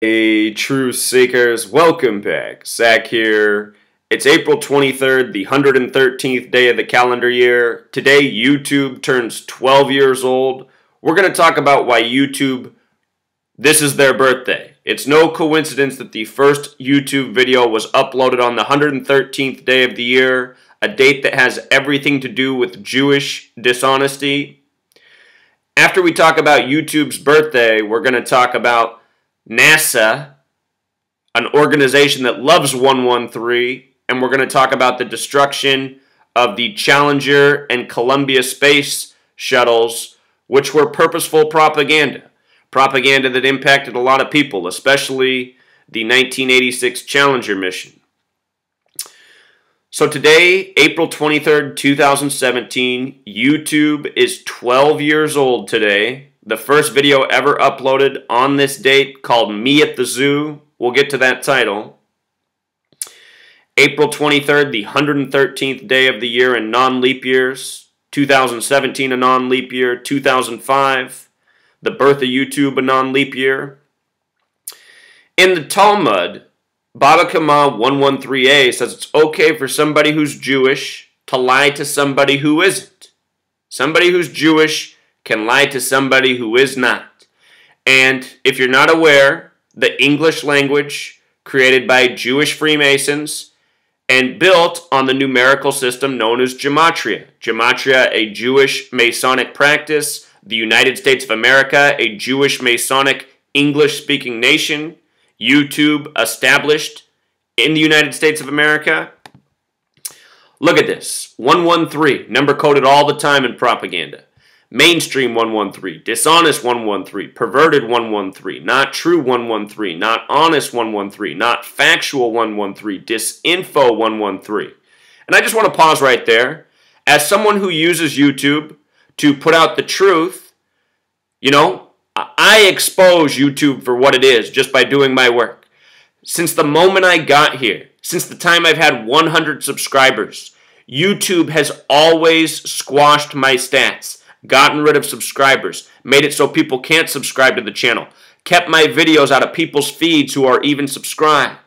Hey, truth seekers, welcome back. Zach here. It's April 23rd, the 113th day of the calendar year. Today, YouTube turns 12 years old. We're going to talk about why YouTube, this is their birthday. It's no coincidence that the first YouTube video was uploaded on the 113th day of the year, a date that has everything to do with Jewish dishonesty. After we talk about YouTube's birthday, we're going to talk about NASA, an organization that loves 113, and we're going to talk about the destruction of the Challenger and Columbia space shuttles, which were purposeful propaganda. Propaganda that impacted a lot of people, especially the 1986 Challenger mission. So today, April 23rd, 2017, YouTube is 12 years old today. The first video ever uploaded on this date, called Me at the Zoo. We'll get to that title. April 23rd, the 113th day of the year in non-leap years. 2017, a non-leap year. 2005, the birth of YouTube, a non-leap year. In the Talmud, Baba Kama 113a says it's okay for somebody who's Jewish to lie to somebody who isn't. Somebody who's Jewish can lie to somebody who is not. And if you're not aware, the English language created by Jewish Freemasons and built on the numerical system known as Gematria. Gematria, a Jewish Masonic practice. The United States of America, a Jewish Masonic English-speaking nation. YouTube, established in the United States of America. Look at this. 113, number coded all the time in propaganda. Mainstream 113, dishonest 113, perverted 113, not true 113, not honest 113, not factual 113, disinfo 113. And I just want to pause right there. As someone who uses YouTube to put out the truth, I expose YouTube for what it is just by doing my work. Since the moment I got here, since the time I've had 100 subscribers, YouTube has always squashed my stats. Gotten rid of subscribers, made it so people can't subscribe to the channel, kept my videos out of people's feeds who are even subscribed.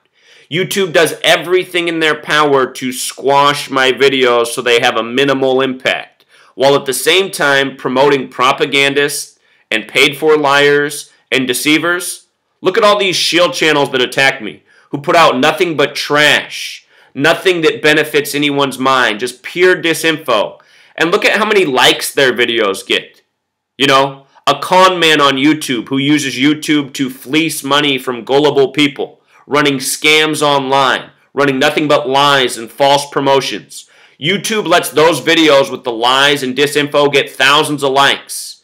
YouTube does everything in their power to squash my videos so they have a minimal impact, while at the same time promoting propagandists and paid-for liars and deceivers. Look at all these shield channels that attack me, who put out nothing but trash, nothing that benefits anyone's mind, just pure disinfo. And look at how many likes their videos get. A con man on YouTube who uses YouTube to fleece money from gullible people, running scams online, running nothing but lies and false promotions. YouTube lets those videos with the lies and disinfo get thousands of likes.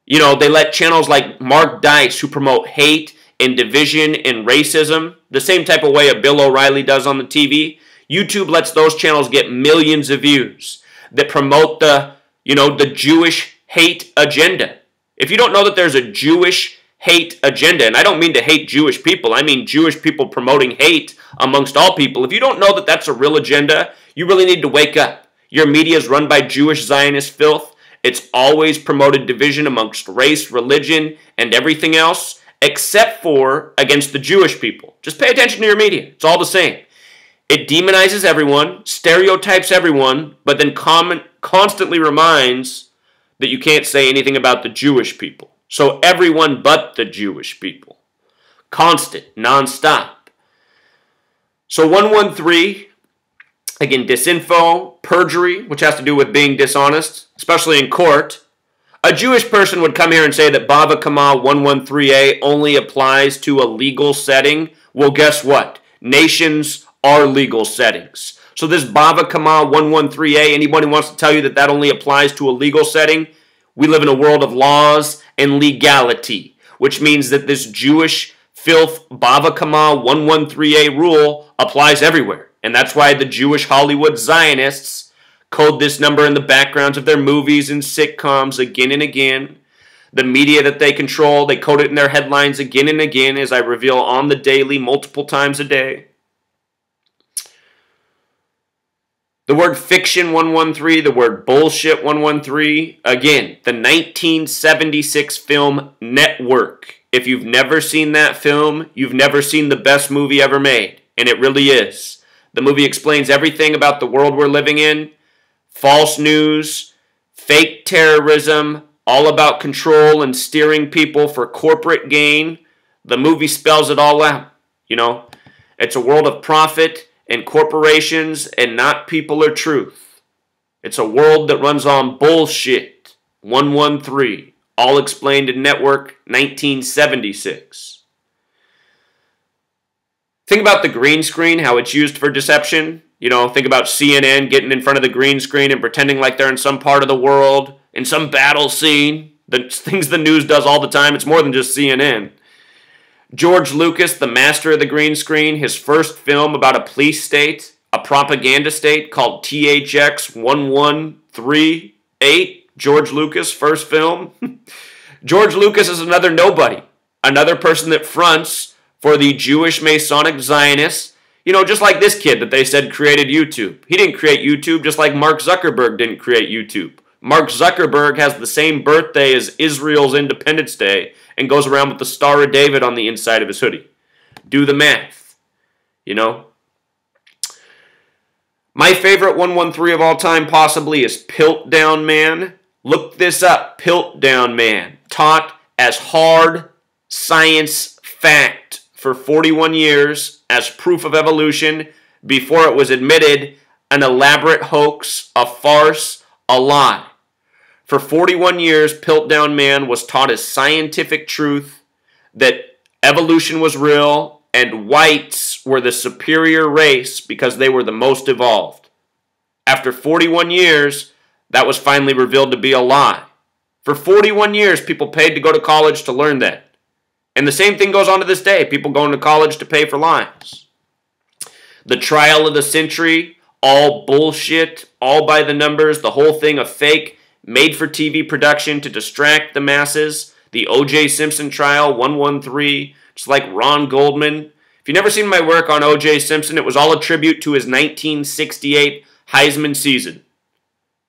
They let channels like Mark Dice, who promote hate and division and racism, the same type of way a Bill O'Reilly does on the TV. YouTube lets those channels get millions of views that promote the Jewish hate agenda. If you don't know that there's a Jewish hate agenda, and I don't mean to hate Jewish people, I mean Jewish people promoting hate amongst all people. If you don't know that that's a real agenda, you really need to wake up. Your media is run by Jewish Zionist filth. It's always promoted division amongst race, religion, and everything else, except for against the Jewish people. Just pay attention to your media. It's all the same. It demonizes everyone, stereotypes everyone, but then constantly reminds that you can't say anything about the Jewish people. So everyone but the Jewish people. Constant, nonstop. So 113, again, disinfo, perjury, which has to do with being dishonest, especially in court. A Jewish person would come here and say that Baba Kama 113a only applies to a legal setting. Well, guess what? Nations are legal settings. So this Baba Kama 113a, anybody wants to tell you that that only applies to a legal setting? We live in a world of laws and legality, which means that this Jewish filth Baba Kama 113a rule applies everywhere. And that's why the Jewish Hollywood Zionists code this number in the backgrounds of their movies and sitcoms again and again. The media that they control, they code it in their headlines again and again, as I reveal on the daily, multiple times a day. The word fiction 113, the word bullshit 113. Again, the 1976 film Network. If you've never seen that film, you've never seen the best movie ever made. And it really is. The movie explains everything about the world we're living in. False news, fake terrorism, all about control and steering people for corporate gain. The movie spells it all out. It's a world of profit and corporations and not people or truth. It's a world that runs on bullshit. 113. All explained in Network, 1976. Think about the green screen, how it's used for deception. Think about CNN getting in front of the green screen and pretending like they're in some part of the world, in some battle scene. The things the news does all the time. It's more than just CNN. George Lucas, the master of the green screen, his first film about a police state, a propaganda state called THX 1138. George Lucas, first film. George Lucas is another nobody. Another person that fronts for the Jewish Masonic Zionists. Just like this kid that they said created YouTube. He didn't create YouTube, just like Mark Zuckerberg didn't create YouTube. Mark Zuckerberg has the same birthday as Israel's Independence Day and goes around with the Star of David on the inside of his hoodie. Do the math. My favorite 113 of all time possibly is Piltdown Man. Look this up. Piltdown Man. Taught as hard science fact for 41 years as proof of evolution before it was admitted an elaborate hoax, a farce, a lie. For 41 years, Piltdown Man was taught as scientific truth that evolution was real and whites were the superior race because they were the most evolved. After 41 years, that was finally revealed to be a lie. For 41 years, people paid to go to college to learn that. And the same thing goes on to this day. People going to college to pay for lies. The trial of the century, all bullshit, all by the numbers, the whole thing a fake, made-for-TV production to distract the masses. The O.J. Simpson trial, 113, just like Ron Goldman. If you've never seen my work on O.J. Simpson, it was all a tribute to his 1968 Heisman season.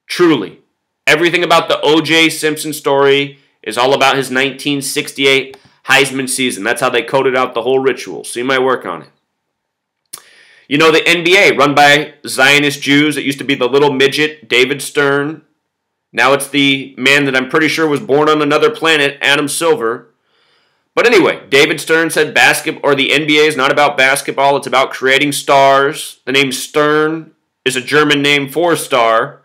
Truly. Everything about the O.J. Simpson story is all about his 1968 Heisman season. That's how they coded out the whole ritual. See my work on it. The NBA, run by Zionist Jews. It used to be the little midget, David Stern. Now it's the man that I'm pretty sure was born on another planet, Adam Silver. But anyway, David Stern said the NBA is not about basketball, it's about creating stars. The name Stern is a German name for star.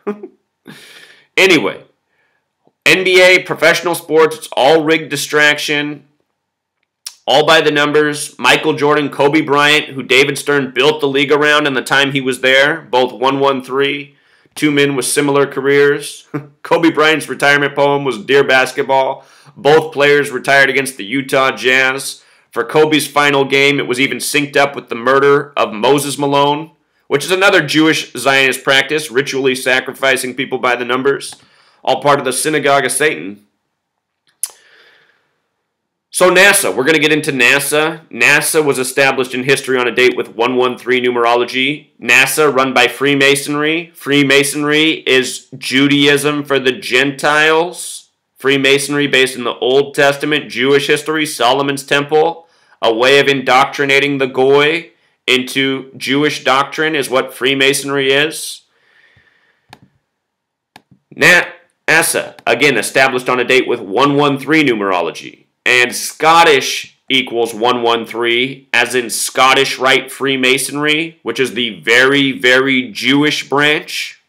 Anyway, NBA, professional sports, it's all rigged distraction. All by the numbers. Michael Jordan, Kobe Bryant, who David Stern built the league around in the time he was there, both 113. Two men with similar careers. Kobe Bryant's retirement poem was Dear Basketball. Both players retired against the Utah Jazz. For Kobe's final game, it was even synced up with the murder of Moses Malone, which is another Jewish Zionist practice, ritually sacrificing people by the numbers. All part of the synagogue of Satan. So NASA, we're going to get into NASA. NASA was established in history on a date with 113 numerology. NASA, run by Freemasonry. Freemasonry is Judaism for the Gentiles. Freemasonry, based in the Old Testament, Jewish history, Solomon's Temple. A way of indoctrinating the Goy into Jewish doctrine is what Freemasonry is. NASA, again, established on a date with 113 numerology. And Scottish equals 113, as in Scottish Rite Freemasonry, which is the very, very Jewish branch.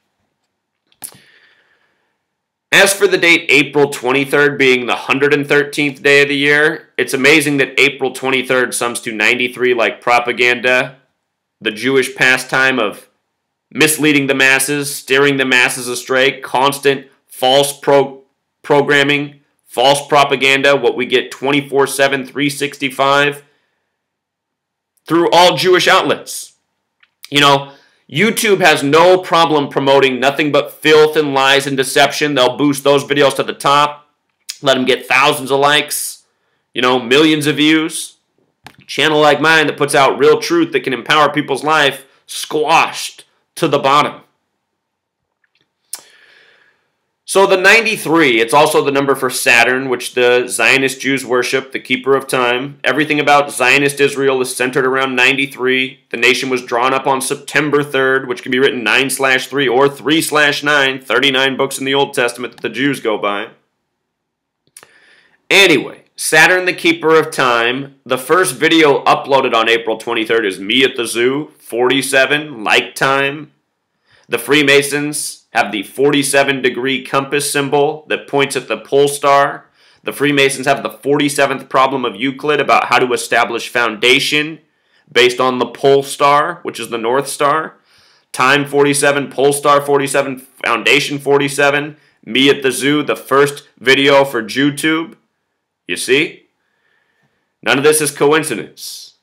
As for the date April 23rd being the 113th day of the year, it's amazing that April 23rd sums to 93 like propaganda, the Jewish pastime of misleading the masses, steering the masses astray, constant false programming, false propaganda, what we get 24/7, 365, through all Jewish outlets. YouTube has no problem promoting nothing but filth and lies and deception. They'll boost those videos to the top, let them get thousands of likes, millions of views. A channel like mine that puts out real truth that can empower people's life, squashed to the bottom. So the 93, it's also the number for Saturn, which the Zionist Jews worship, the keeper of time. Everything about Zionist Israel is centered around 93. The nation was drawn up on September 3rd, which can be written 9/3 or 3/9, 39 books in the Old Testament that the Jews go by. Anyway, Saturn, the keeper of time. The first video uploaded on April 23rd is me at the zoo, 47, like time. The Freemasons have the 47-degree compass symbol that points at the pole star. The Freemasons have the 47th problem of Euclid about how to establish foundation based on the pole star, which is the North Star. Time 47, pole star 47, foundation 47. Me at the zoo, the first video for JewTube. You see? None of this is coincidence.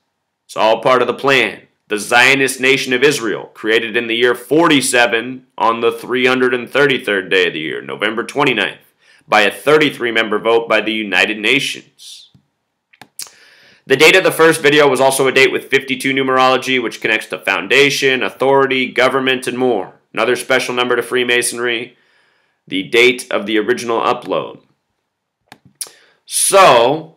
It's all part of the plan. The Zionist nation of Israel, created in the year 47 on the 333rd day of the year, November 29th, by a 33-member vote by the United Nations. The date of the first video was also a date with 52 numerology, which connects to foundation, authority, government, and more. Another special number to Freemasonry, the date of the original upload. So,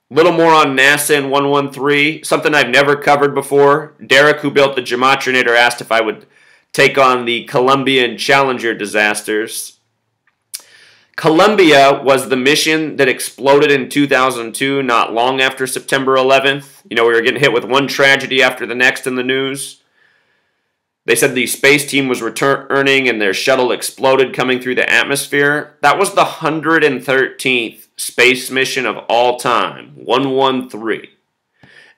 little more on NASA and 113, something I've never covered before. Derek, who built the Gematrinator, asked if I would take on the Columbia and Challenger disasters. Columbia was the mission that exploded in 2002, not long after September 11th. You know, we were getting hit with one tragedy after the next in the news. They said the space team was returning and their shuttle exploded coming through the atmosphere. That was the 113th space mission of all time, 113.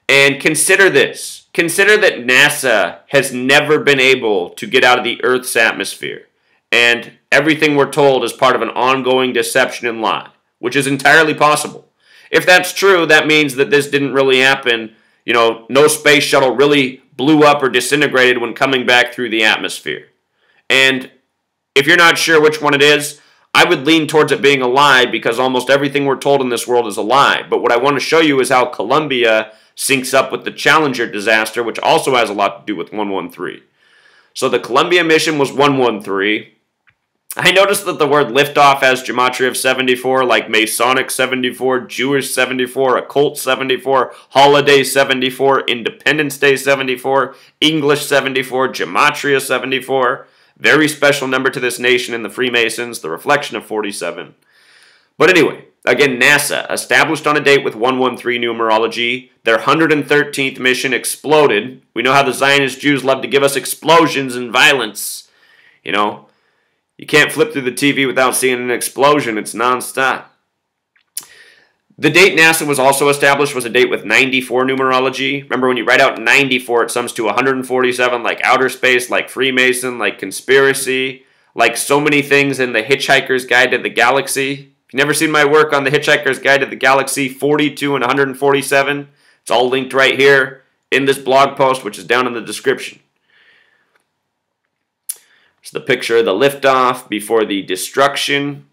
And consider this. Consider that NASA has never been able to get out of the Earth's atmosphere. And everything we're told is part of an ongoing deception and lie, which is entirely possible. If that's true, that means that this didn't really happen. You know, no space shuttle really blew up or disintegrated when coming back through the atmosphere. And if you're not sure which one it is, I would lean towards it being a lie because almost everything we're told in this world is a lie. But what I want to show you is how Columbia syncs up with the Challenger disaster, which also has a lot to do with 113. So the Columbia mission was 113. I noticed that the word liftoff has gematria of 74, like Masonic 74, Jewish 74, Occult 74, Holiday 74, Independence Day 74, English 74, Gematria 74. Very special number to this nation and the Freemasons, the reflection of 47. But anyway, again, NASA, established on a date with 113 numerology, their 113th mission exploded. We know how the Zionist Jews love to give us explosions and violence. You know, you can't flip through the TV without seeing an explosion. It's nonstop. The date NASA was also established was a date with 94 numerology. Remember, when you write out 94, it sums to 147, like outer space, like Freemason, like conspiracy, like so many things in the Hitchhiker's Guide to the Galaxy. If you've never seen my work on the Hitchhiker's Guide to the Galaxy, 42 and 147, it's all linked right here in this blog post, which is down in the description. It's the picture of the liftoff before the destruction.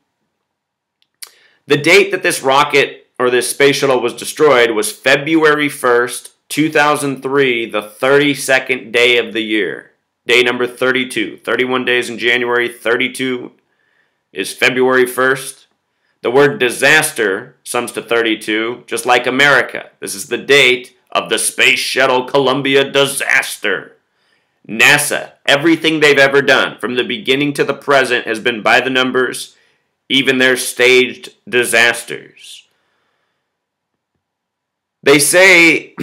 The date that this rocket or this space shuttle was destroyed was February 1st, 2003, the 32nd day of the year. Day number 32. 31 days in January, 32 is February 1st. The word disaster sums to 32, just like America. This is the date of the Space Shuttle Columbia disaster. NASA, everything they've ever done, from the beginning to the present, has been by the numbers, even their staged disasters. They say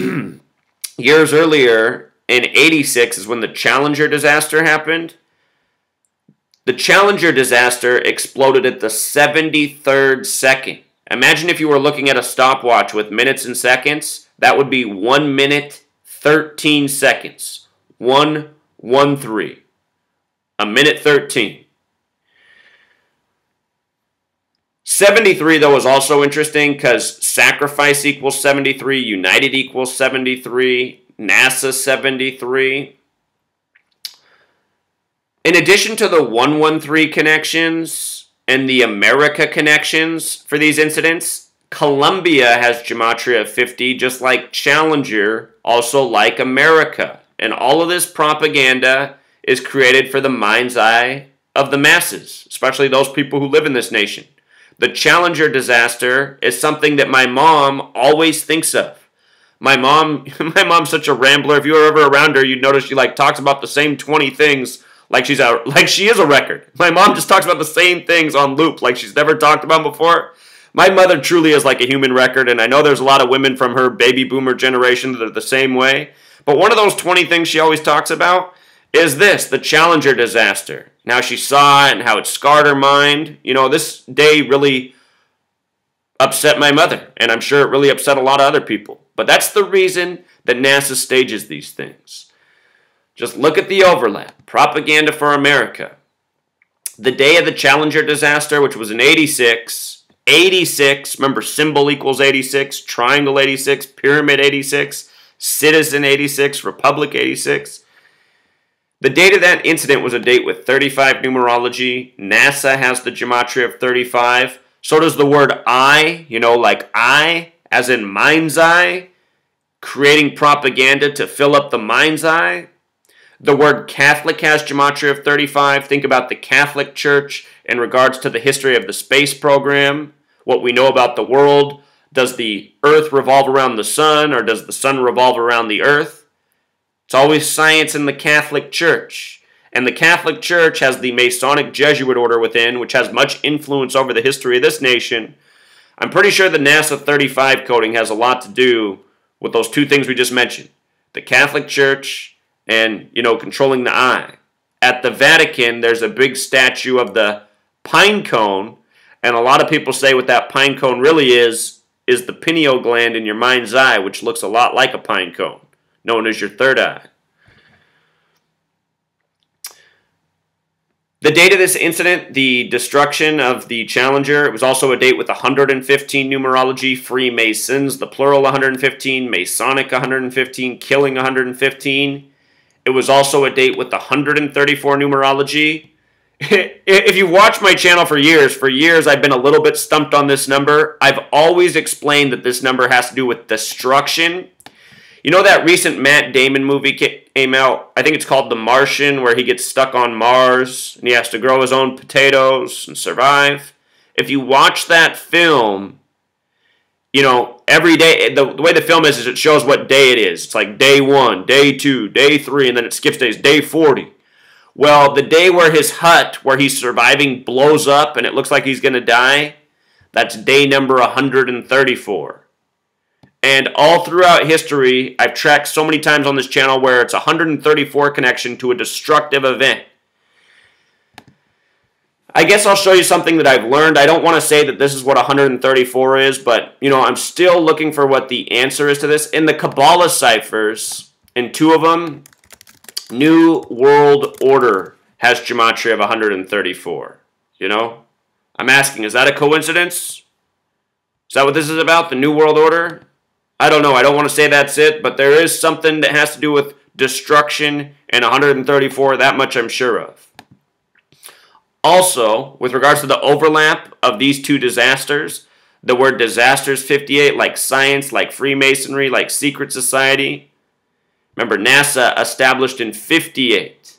years earlier, in 86, is when the Challenger disaster happened. The Challenger disaster exploded at the 73rd second. Imagine if you were looking at a stopwatch with minutes and seconds. That would be 1 minute, 13 seconds. 113. A minute 13. 73, though, is also interesting because sacrifice equals 73, united equals 73, NASA 73. In addition to the 113 connections and the America connections for these incidents, Columbia has gematria of 50, just like Challenger, also like America. And all of this propaganda is created for the mind's eye of the masses, especially those people who live in this nation. The Challenger disaster is something that my mom always thinks of. My mom's such a rambler. If you were ever around her, you'd notice she talks about the same 20 things like she is a record. My mom just talks about the same things on loop like she's never talked about before. My mother truly is like a human record, and I know there's a lot of women from her baby boomer generation that are the same way. But one of those 20 things she always talks about is this, the Challenger disaster. Now she saw it and how it scarred her mind. This day really upset my mother, and I'm sure it really upset a lot of other people. But that's the reason that NASA stages these things. Just look at the overlap. Propaganda for America. The day of the Challenger disaster, which was in 86, remember symbol equals 86, triangle 86, pyramid 86, citizen 86, republic 86. The date of that incident was a date with 35 numerology. NASA has the gematria of 35. So does the word I, like I, as in mind's eye, creating propaganda to fill up the mind's eye. The word Catholic has gematria of 35. Think about the Catholic Church in regards to the history of the space program, what we know about the world. Does the earth revolve around the sun, or does the sun revolve around the earth? It's always science in the Catholic Church. And the Catholic Church has the Masonic Jesuit order within, which has much influence over the history of this nation. I'm pretty sure the NASA 35 coding has a lot to do with those two things we just mentioned. The Catholic Church and, controlling the eye. At the Vatican, there's a big statue of the pine cone, and a lot of people say what that pine cone really is the pineal gland in your mind's eye, which looks a lot like a pine cone, known as your third eye. The date of this incident, the destruction of the Challenger, it was also a date with 115 numerology, Freemasons, the plural 115, Masonic 115, killing 115. It was also a date with 134 numerology. If you watch my channel for years I've been a little bit stumped on this number. I've always explained that this number has to do with destruction. That recent Matt Damon movie came out, I think it's called The Martian, where he gets stuck on Mars and he has to grow his own potatoes and survive. If you watch that film, every day, the way the film is it shows what day it is. It's like day 1, day 2, day 3, and then it skips days, day 40. Well, the day where his hut, where he's surviving, blows up and it looks like he's going to die, that's day number 134. And all throughout history, I've tracked so many times on this channel where it's 134 connection to a destructive event. I guess I'll show you something that I've learned. I don't want to say that this is what 134 is, but, I'm still looking for what the answer is to this. In the Kabbalah ciphers, in 2 of them, New World Order has gematria of 134. I'm asking, is that a coincidence? Is that what this is about, the New World Order? I don't know. I don't want to say that's it, but there is something that has to do with destruction and 134. That much I'm sure of. Also, with regards to the overlap of these two disasters, the word disasters 58, like science, like Freemasonry, like secret society. Remember, NASA established in 58.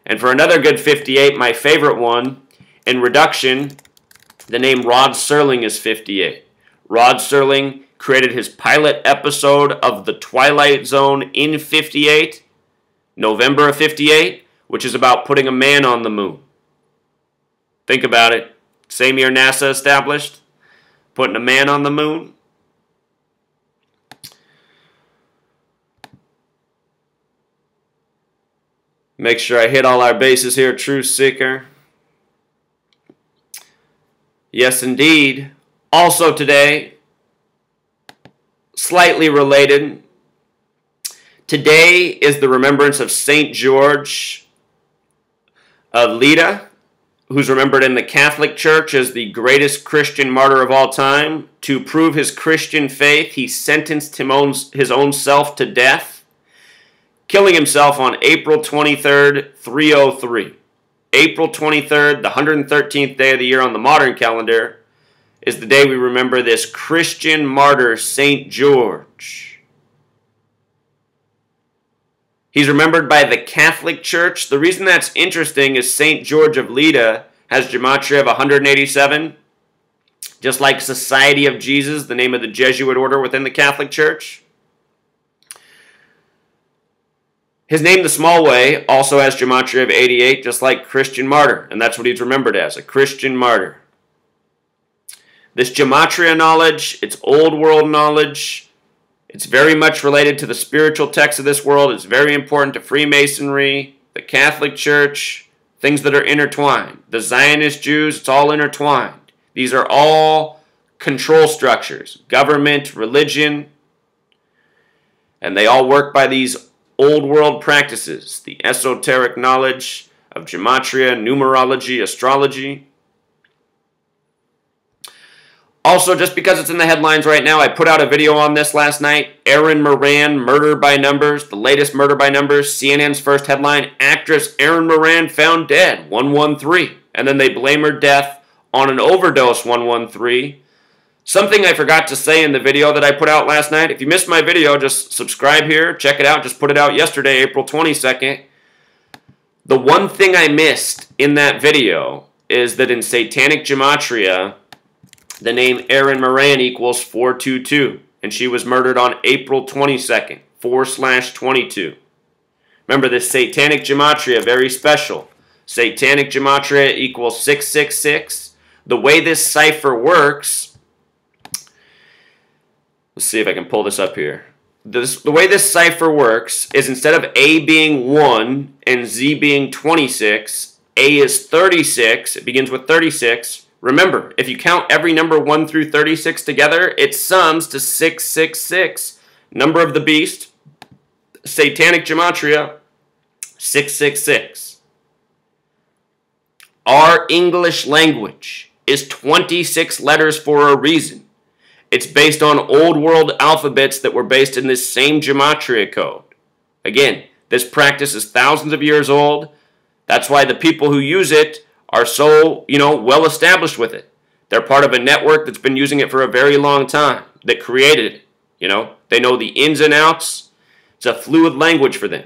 And for another good 58, my favorite one, in reduction, the name Rod Serling is 58. Rod Serling created his pilot episode of The Twilight Zone in 58, November of 58, which is about putting a man on the moon. Think about it. Same year NASA established, putting a man on the moon. Make sure I hit all our bases here, Truth Seeker. Yes, indeed. Also today, slightly related, today is the remembrance of St. George of Lydda, who's remembered in the Catholic Church as the greatest Christian martyr of all time. To prove his Christian faith, he sentenced his own self to death, killing himself on April 23rd, 303. April 23rd, the 113th day of the year on the modern calendar, is the day we remember this Christian martyr, St. George. He's remembered by the Catholic Church. The reason that's interesting is St. George of Leda has gematria of 187, just like Society of Jesus, the name of the Jesuit order within the Catholic Church. His name, the Small Way, also has gematria of 88, just like Christian Martyr, and that's what he's remembered as, a Christian martyr. This gematria knowledge, it's old world knowledge. It's very much related to the spiritual texts of this world. It's very important to Freemasonry, the Catholic Church, things that are intertwined. The Zionist Jews, it's all intertwined. These are all control structures, government, religion, and they all work by these old world practices, the esoteric knowledge of gematria, numerology, astrology. Also, just because it's in the headlines right now, I put out a video on this last night. Erin Moran, murder by numbers, the latest murder by numbers. CNN's first headline, actress Erin Moran found dead, 113. And then they blame her death on an overdose, 113. Something I forgot to say in the video that I put out last night. If you missed my video, just subscribe here, check it out. Just put it out yesterday, April 22nd. The one thing I missed in that video is that in Satanic Gematria, the name Erin Moran equals 422, and she was murdered on April 22nd, 4/22. Remember, this Satanic Gematria, very special. Satanic Gematria equals 666. The way this cipher works, let's see if I can pull this up here. The way this cipher works is instead of A being 1 and Z being 26, A is 36. It begins with 36. Remember, if you count every number 1 through 36 together, it sums to 666. Number of the beast, Satanic Gematria, 666. Our English language is 26 letters for a reason. It's based on old world alphabets that were based in this same gematria code. Again, this practice is thousands of years old. That's why the people who use it are so, well established with it. They're part of a network that's been using it for a very long time, that created it. They know the ins and outs. It's a fluid language for them.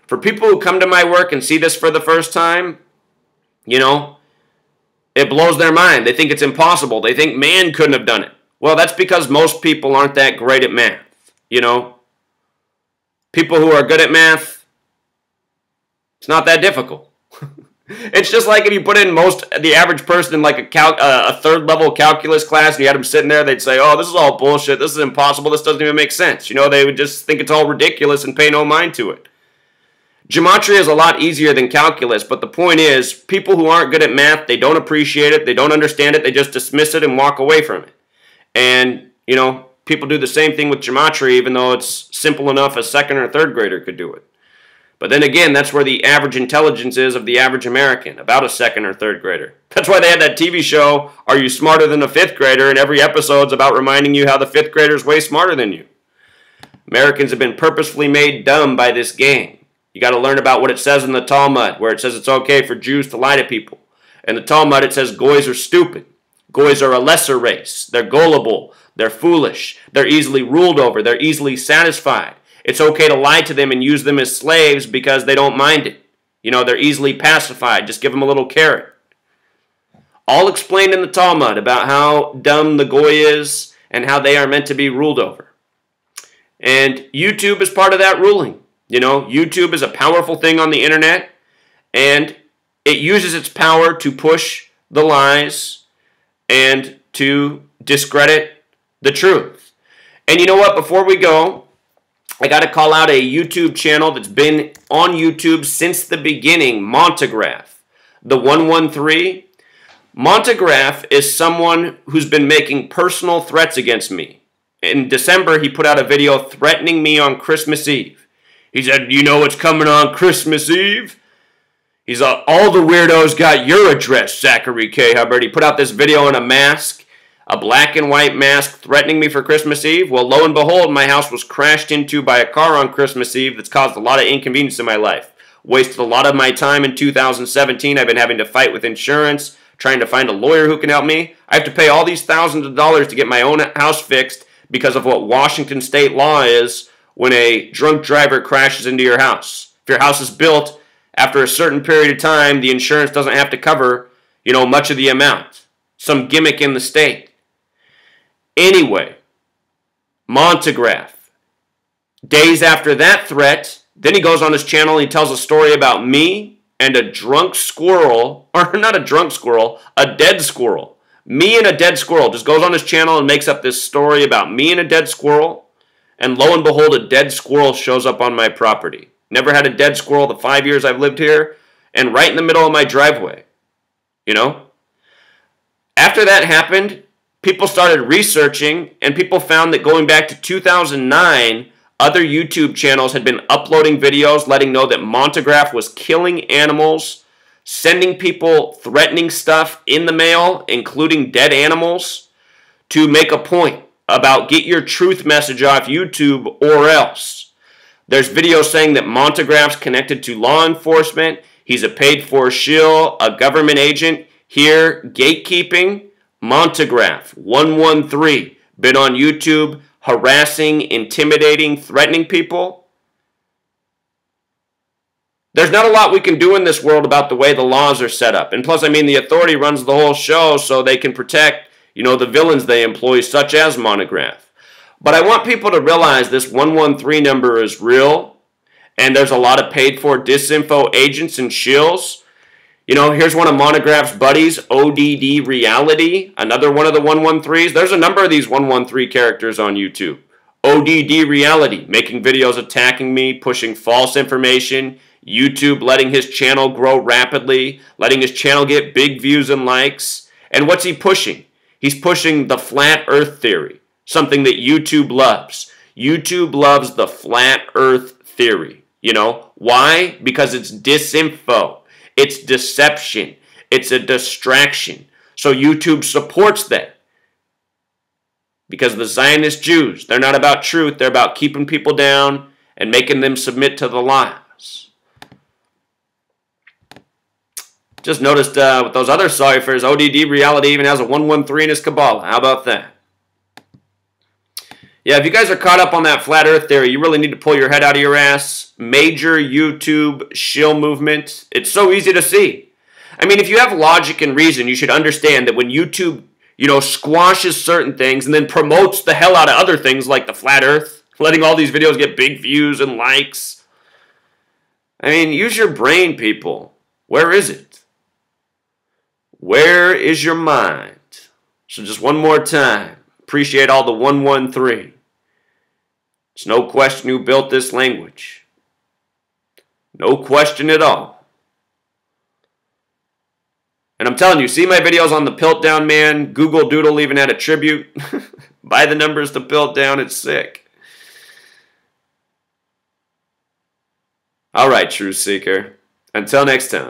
For people who come to my work and see this for the first time, it blows their mind. They think it's impossible. They think man couldn't have done it. Well, that's because most people aren't that great at math. People who are good at math, it's not that difficult. It's just like if you put in the average person in like a third level calculus class and you had them sitting there, they'd say, oh, this is all bullshit, this is impossible, this doesn't even make sense. They would just think it's all ridiculous and pay no mind to it. Gematria is a lot easier than calculus, but the point is, people who aren't good at math, they don't appreciate it, they don't understand it, they just dismiss it and walk away from it. And, people do the same thing with gematria, even though it's simple enough a second or third grader could do it. But then again, that's where the average intelligence is of the average American, about a second or third grader. That's why they had that TV show, Are You Smarter Than a Fifth Grader? And every episode's about reminding you how the fifth grader's way smarter than you. Americans have been purposefully made dumb by this game. You got to learn about what it says in the Talmud, where it says it's okay for Jews to lie to people. In the Talmud, it says Goys are stupid. Goys are a lesser race. They're gullible. They're foolish. They're easily ruled over. They're easily satisfied. It's okay to lie to them and use them as slaves because they don't mind it. They're easily pacified. Just give them a little carrot. All explained in the Talmud about how dumb the Goy is and how they are meant to be ruled over. And YouTube is part of that ruling. YouTube is a powerful thing on the internet, and it uses its power to push the lies and to discredit the truth. And you know what? Before we go, I got to call out a YouTube channel that's been on YouTube since the beginning, Montagraph. The 113. Montagraph is someone who's been making personal threats against me. In December, he put out a video threatening me on Christmas Eve. He said, you know what's coming on Christmas Eve? He's all the weirdos got your address, Zachary K. Hubbard. He put out this video in a mask, a black and white mask, threatening me for Christmas Eve. Well, lo and behold, my house was crashed into by a car on Christmas Eve that's caused a lot of inconvenience in my life. Wasted a lot of my time in 2017. I've been having to fight with insurance, trying to find a lawyer who can help me. I have to pay all these thousands of dollars to get my own house fixed because of what Washington state law is, when a drunk driver crashes into your house. If your house is built after a certain period of time, the insurance doesn't have to cover, much of the amount. Some gimmick in the state. Anyway, Montegraph. Days after that threat, then he goes on his channel and he tells a story about me and a drunk squirrel, or not a drunk squirrel, a dead squirrel. Me and a dead squirrel. Just goes on his channel and makes up this story about me and a dead squirrel. And lo and behold, a dead squirrel shows up on my property. Never had a dead squirrel the 5 years I've lived here, and right in the middle of my driveway. After that happened, people started researching, and people found that going back to 2009, other YouTube channels had been uploading videos letting know that Montegraph was killing animals, sending people threatening stuff in the mail, including dead animals, to make a point about get your truth message off YouTube or else. There's videos saying that Montegraph's connected to law enforcement. He's a paid-for shill, a government agent. Here, gatekeeping. Montegraph, 113, been on YouTube harassing, intimidating, threatening people. There's not a lot we can do in this world about the way the laws are set up. And plus, the authority runs the whole show so they can protect, the villains they employ, such as Montegraph. But I want people to realize this 113 number is real, and there's a lot of paid-for disinfo agents and shills. Here's one of Montegraph's buddies, ODD Reality, another one of the 113s. There's a number of these 113 characters on YouTube. ODD Reality, making videos attacking me, pushing false information. YouTube letting his channel grow rapidly, letting his channel get big views and likes. And what's he pushing? He's pushing the flat earth theory, something that YouTube loves. YouTube loves the flat earth theory. Why? Because it's disinfo. It's deception. It's a distraction. So YouTube supports that. Because the Zionist Jews, they're not about truth. They're about keeping people down and making them submit to the lies. Just noticed with those other ciphers, ODD Reality even has a 113 in his Kabbalah. How about that? Yeah, if you guys are caught up on that flat earth theory, you really need to pull your head out of your ass. Major YouTube shill movement. It's so easy to see. If you have logic and reason, you should understand that when YouTube, squashes certain things and then promotes the hell out of other things like the flat earth, letting all these videos get big views and likes. Use your brain, people. Where is it? Where is your mind? So just one more time. Appreciate all the 113. It's no question who built this language. No question at all. And I'm telling you, see my videos on the Piltdown Man? Google Doodle even had a tribute. Buy the numbers to Piltdown, it's sick. All right, Truth Seeker. Until next time.